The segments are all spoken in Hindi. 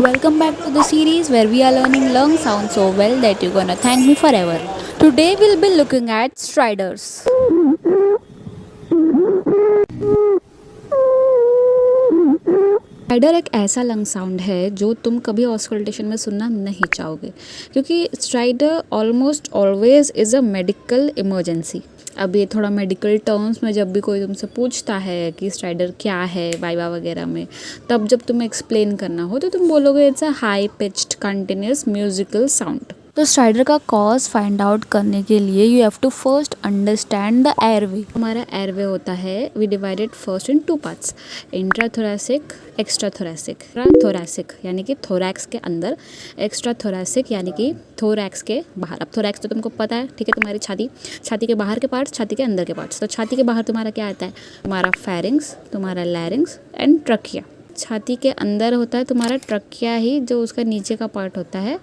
Welcome back to the series where we are learning lung sounds so well that you're gonna thank me forever. Today we'll be looking at striders. Strider एक ऐसा लंग साउंड है जो तुम कभी ऑस्कल्टेशन में सुनना नहीं चाहोगे, क्योंकि strider almost always is a medical emergency. अब ये थोड़ा मेडिकल टर्म्स में जब भी कोई तुमसे पूछता है कि स्ट्राइडर क्या है वाइवा वगैरह में, तब जब तुम्हें एक्सप्लेन करना हो तो तुम बोलोगे it's a high pitched continuous musical sound. तो स्ट्राइडर का कॉज फाइंड आउट करने के लिए you have to first understand the airway. हमारा एयरवे होता है, we divided first in two parts, intrathoracic, extra thoracic. Thoracic यानी कि थोरैक्स के अंदर, एक्स्ट्रा थोरैसिक यानी कि थोरैक्स के बाहर। अब थोरैक्स तो तुमको पता है, ठीक है, तुम्हारी छाती, छाती के बाहर के पार्ट्स, छाती के अंदर के पार्ट्स। तो छाती के बाहर तुम्हारा क्या आता है? तुम्हारा फेरिंग्स, तुम्हारा लैरिंग्स एंड ट्रकिया। छाती के अंदर होता है तुम्हारा ट्रकिया ही, जो उसका नीचे का पार्ट होता है,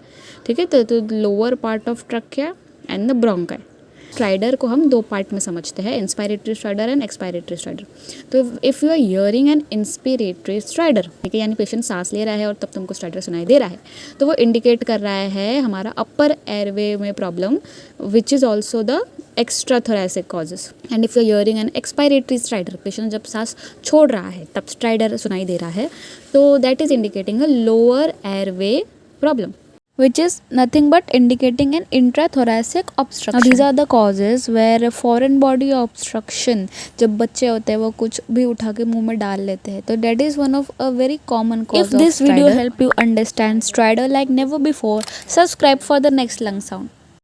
ठीक है। तो lower part of trachea and the bronchi. Stridor को हम दो पार्ट में समझते हैं, inspiratory stridor and expiratory stridor. तो if you are hearing an inspiratory stridor, ठीक है, यानी पेशेंट सांस ले रहा है और तब तुमको स्ट्राइडर सुनाई दे रहा है, तो वो इंडिकेट कर रहा है हमारा अपर एयरवे में problem, which is also the extra thoracic causes. And if you are hearing an expiratory stridor, patient जब सांस छोड़ रहा है तब स्ट्राइडर सुनाई दे रहा है, तो that is indicating a lower airway problem, which is nothing but indicating an intrathoracic obstruction. Now these are the causes where foreign body obstruction, जब बच्चे होते हैं वो कुछ भी उठा के मुंह में डाल लेते हैं, तो that is one of a very common cause of stridor. If this video help you understand stridor like never before, subscribe for the next lung sound.